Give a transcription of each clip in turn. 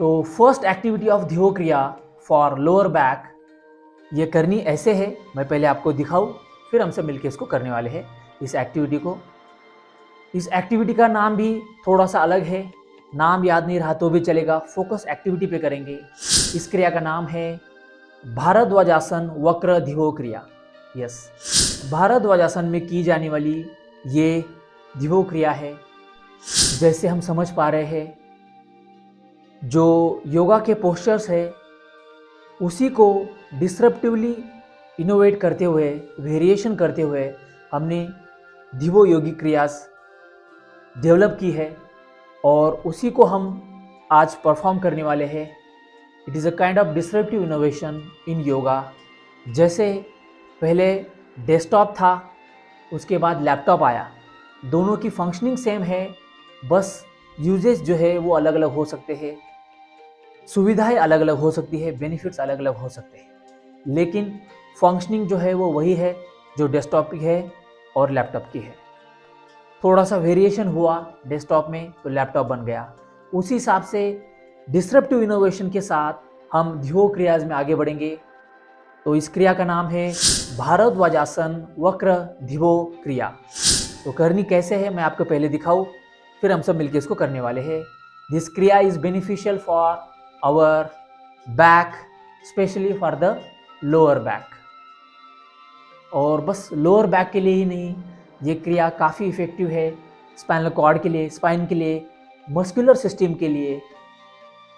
तो first activity of ध्योग क्रिया for lower back ये करनी ऐसे है, मैं पहले आपको दिखाऊं फिर हम सब मिलकर इसको करने वाले हैं इस एक्टिविटी को। इस एक्टिविटी का नाम भी थोड़ा सा अलग है, नाम याद नहीं रहा तो भी चलेगा, फोकस एक्टिविटी पे करेंगे। इस क्रिया का नाम है भारद्वाजासन वक्र ध्योग क्रिया। यस, भारद्वाजासन में की जाने वाली ये ध्योग क्रिया है। जैसे हम समझ पा रहे हैं, जो योगा के पोस्चर्स है उसी को डिस्रप्टिवली इनोवेट करते हुए, वेरिएशन करते हुए हमने ध्रुव योगी क्रियास डेवलप की है और उसी को हम आज परफॉर्म करने वाले हैं। It is a kind of disruptive innovation in yoga. जैसे पहले डेस्कटॉप था, उसके बाद लैपटॉप आया, दोनों की फंक्शनिंग सेम है, बस यूजेस जो है वो अलग अलग हो सकते हैं, सुविधाएं अलग अलग हो सकती है, बेनिफिट्स अलग अलग हो सकते हैं, लेकिन फंक्शनिंग जो है वो वही है जो डेस्कटॉप की है और लैपटॉप की है। थोड़ा सा वेरिएशन हुआ डेस्कटॉप में तो लैपटॉप बन गया। उसी हिसाब से डिस्रप्टिव इनोवेशन के साथ हम ध्योग क्रियाज में आगे बढ़ेंगे। तो इस क्रिया का नाम है भारद्वाजासन वक्र ध्योग क्रिया। तो करनी कैसे है मैं आपको पहले दिखाऊं, फिर हम सब मिलकर इसको करने वाले हैं। दिस क्रिया is beneficial for our back, specially for the lower back. और बस लोअर बैक के लिए ही नहीं, ये क्रिया काफ़ी इफेक्टिव है स्पाइनल कॉर्ड के लिए, स्पाइन के लिए, मस्कुलर सिस्टम के लिए,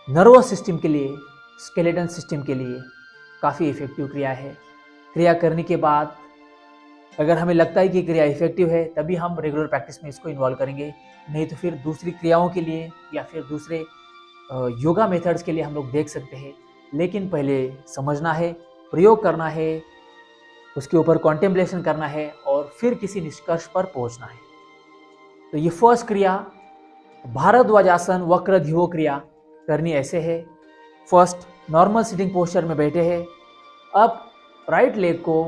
नर्वस सिस्टम के लिए, स्केलेटन सिस्टम के लिए काफ़ी इफेक्टिव क्रिया है। क्रिया करने के बाद अगर हमें लगता है कि क्रिया इफेक्टिव है तभी हम रेगुलर प्रैक्टिस में इसको इन्वॉल्व करेंगे, नहीं तो फिर दूसरी क्रियाओं के लिए या फिर दूसरे योगा मेथड्स के लिए हम लोग देख सकते हैं। लेकिन पहले समझना है, प्रयोग करना है, उसके ऊपर कॉन्टेम्पलेशन करना है और फिर किसी निष्कर्ष पर पहुंचना है। तो ये फर्स्ट क्रिया भारद्वाजासन वक्र ध्योग क्रिया करनी ऐसे है। फर्स्ट नॉर्मल सिटिंग पोस्चर में बैठे हैं। अब राइट लेग को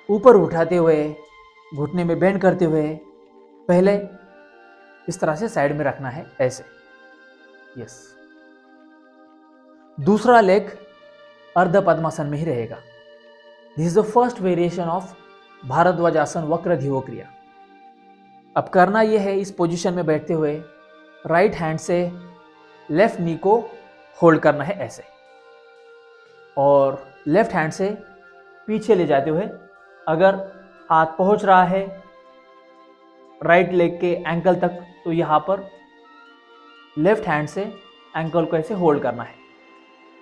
ऊपर उठाते हुए, घुटने में बेंड करते हुए पहले इस तरह से साइड में रखना है ऐसे। यस, दूसरा लेग अर्ध पद्मासन में ही रहेगा। This is the first variation of Bharadvajasana वक्र ध्योग क्रिया। अब करना यह है, इस पोजीशन में बैठते हुए राइट हैंड से लेफ्ट नी को होल्ड करना है ऐसे और लेफ्ट हैंड से पीछे ले जाते हुए, अगर हाथ पहुंच रहा है राइट लेग के एंकल तक तो यहाँ पर लेफ्ट हैंड से एंकल को ऐसे होल्ड करना है,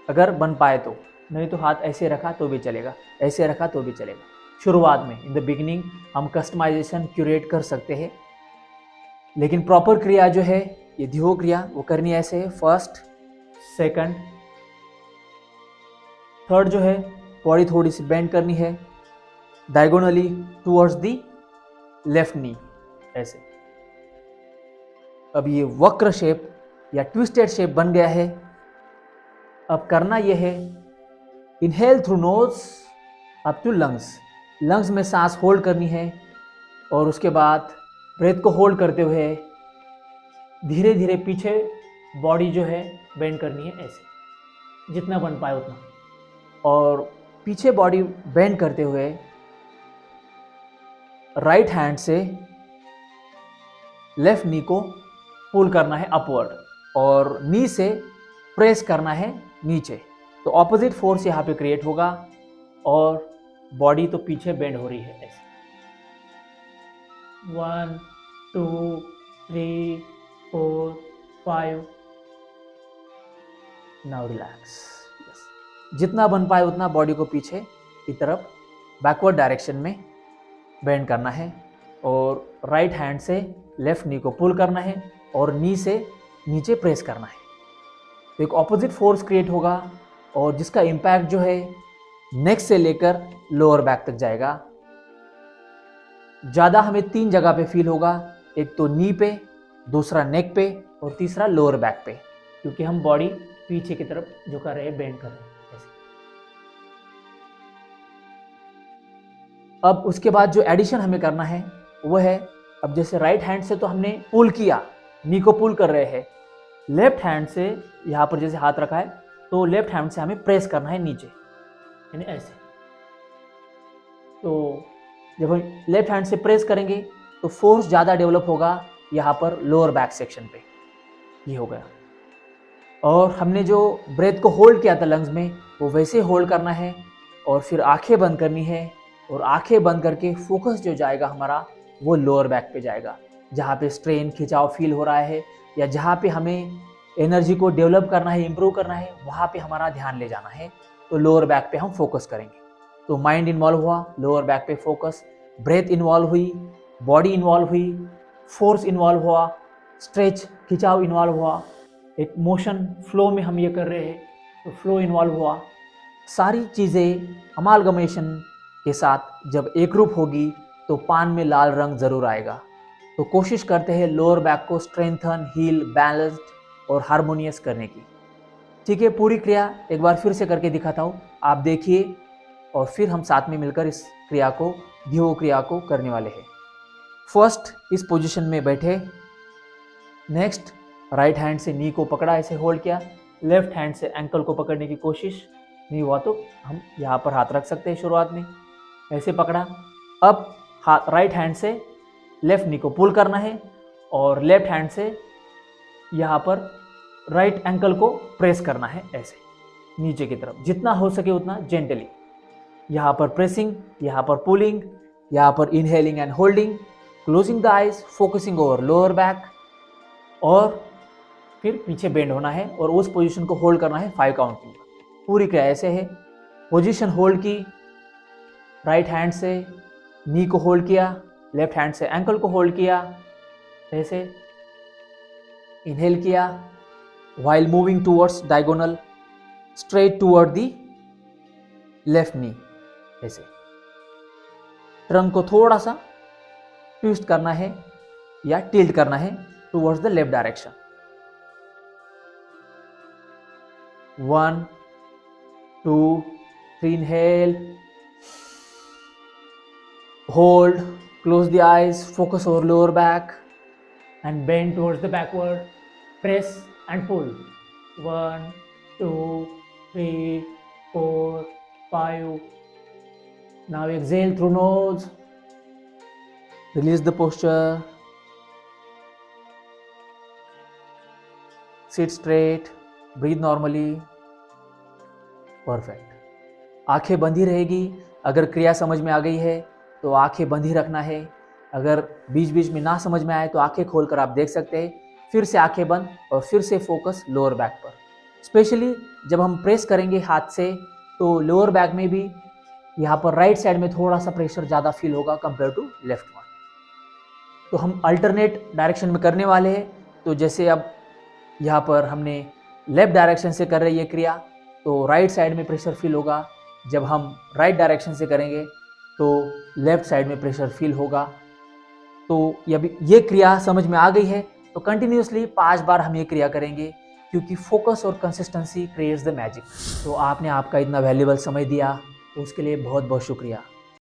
अगर बन पाए तो। नहीं तो हाथ ऐसे रखा तो भी चलेगा, ऐसे रखा तो भी चलेगा। शुरुआत में इन द बिगिनिंग हम कस्टमाइजेशन क्यूरेट कर सकते हैं, लेकिन प्रॉपर क्रिया जो है ये ध्योग क्रिया वो करनी ऐसे है। फर्स्ट, सेकंड, थर्ड जो है बॉडी थोड़ी सी बेंड करनी है डायगोनली टुवर्ड्स दी लेफ्ट नी ऐसे। अब ये वक्र शेप या ट्विस्टेड शेप बन गया है। अब करना यह है, inhale through nose up to lungs, lungs में सांस होल्ड करनी है और उसके बाद ब्रेथ को होल्ड करते हुए धीरे धीरे पीछे बॉडी जो है बेंड करनी है ऐसे, जितना बन पाए उतना। और पीछे बॉडी बेंड करते हुए राइट हैंड से लेफ्ट नी को पुल करना है अपवर्ड और नी से प्रेस करना है नीचे। तो ऑपोजिट फोर्स यहाँ पे क्रिएट होगा और बॉडी तो पीछे बेंड हो रही है ऐसे। 1 2 3 4 5। Now relax. जितना बन पाए उतना बॉडी को पीछे की तरफ बैकवर्ड डायरेक्शन में बेंड करना है और राइट हैंड से लेफ्ट नी को पुल करना है और नी से नीचे प्रेस करना है। तो एक ऑपोजिट फोर्स क्रिएट होगा और जिसका इम्पैक्ट जो है नेक से लेकर लोअर बैक तक जाएगा। ज़्यादा हमें 3 जगह पे फील होगा, एक तो नी पे, दूसरा नेक पे और तीसरा लोअर बैक पे, क्योंकि हम बॉडी पीछे की तरफ झुका रहे हैं, बेंड कर रहे हैं ऐसे। अब उसके बाद जो एडिशन हमें करना है वो है, अब जैसे राइट हैंड से तो हमने पुल किया, नी को पुल कर रहे हैं, लेफ्ट हैंड से यहाँ पर जैसे हाथ रखा है तो लेफ्ट हैंड से हमें प्रेस करना है नीचे, यानी ऐसे। तो जब हम लेफ्ट हैंड से प्रेस करेंगे तो फोर्स ज़्यादा डेवलप होगा यहाँ पर लोअर बैक सेक्शन पे। ये हो गया। और हमने जो ब्रेथ को होल्ड किया था लंग्स में वो वैसे होल्ड करना है और फिर आंखें बंद करनी है, और आंखें बंद करके फोकस जो जाएगा हमारा वो लोअर बैक पे जाएगा, जहाँ पे स्ट्रेन खिंचाव फील हो रहा है या जहाँ पे हमें एनर्जी को डेवलप करना है, इंप्रूव करना है, वहाँ पे हमारा ध्यान ले जाना है। तो लोअर बैक पे हम फोकस करेंगे। तो माइंड इन्वॉल्व हुआ, लोअर बैक पे फोकस, ब्रेथ इन्वॉल्व हुई, बॉडी इन्वॉल्व हुई, फोर्स इन्वॉल्व हुआ, स्ट्रेच खिंचाव इन्वॉल्व हुआ, एक मोशन फ्लो में हम ये कर रहे हैं तो फ्लो इन्वॉल्व हुआ। सारी चीज़ें अमालगमेशन के साथ जब एकरूप होगी तो पान में लाल रंग ज़रूर आएगा। तो कोशिश करते हैं लोअर बैक को स्ट्रेंथन, हील, बैलेंस्ड और हारमोनियस करने की। ठीक है, पूरी क्रिया एक बार फिर से करके दिखाता हूँ, आप देखिए और फिर हम साथ में मिलकर इस क्रिया को, ध्योग क्रिया को करने वाले हैं। फर्स्ट इस पोजीशन में बैठे, नेक्स्ट राइट हैंड से नी को पकड़ा, ऐसे होल्ड किया, लेफ्ट हैंड से एंकल को पकड़ने की कोशिश, नहीं हुआ तो हम यहाँ पर हाथ रख सकते हैं शुरुआत में, ऐसे पकड़ा। अब हाथ राइट हैंड से लेफ्ट नी को पुल करना है और लेफ्ट हैंड से यहाँ पर राइट एंकल को प्रेस करना है ऐसे नीचे की तरफ, जितना हो सके उतना जेंटली। यहाँ पर प्रेसिंग, यहाँ पर पुलिंग, यहाँ पर inhaling and holding, closing the eyes, focusing over lower back, और फिर पीछे बेंड होना है और उस पोजीशन को होल्ड करना है 5 काउंट की। पूरी क्रिया ऐसे है। पोजीशन होल्ड की, राइट हैंड से नी को होल्ड किया, लेफ्ट हैंड से एंकल को होल्ड किया, ऐसे इनहेल किया, while moving towards diagonal straight toward the left knee, ऐसे ट्रंक को थोड़ा सा ट्विस्ट करना है या टिल्ट करना है towards the left direction। 1 2 3 inhale, hold, close the eyes, focus over lower back and bend towards the backward, press and pull। 1 2 3 4 5। Now exhale through nose, release the posture, sit straight, breathe normally, perfect। आंखें बंधी रहेगी। अगर क्रिया समझ में आ गई है तो आंखें बंधी रखना है, अगर बीच बीच में ना समझ में आए तो आंखें खोलकर आप देख सकते हैं। फिर से आंखें बंद और फिर से फोकस लोअर बैक पर। स्पेशली जब हम प्रेस करेंगे हाथ से तो लोअर बैक में भी यहाँ पर राइट साइड में थोड़ा सा प्रेशर ज़्यादा फील होगा कंपेयर टू लेफ्ट वन। तो हम अल्टरनेट डायरेक्शन में करने वाले हैं। तो जैसे अब यहाँ पर हमने लेफ्ट डायरेक्शन से कर रही है क्रिया तो राइट साइड में प्रेशर फील होगा, जब हम राइट डायरेक्शन से करेंगे तो लेफ्ट साइड में प्रेशर फील होगा। तो ये क्रिया समझ में आ गई है तो कंटिन्यूसली 5 बार हम ये क्रिया करेंगे, क्योंकि फोकस और कंसिस्टेंसी क्रिएट्स द मैजिक। तो आपने आपका इतना वैल्यूएबल समय दिया उसके लिए बहुत बहुत शुक्रिया।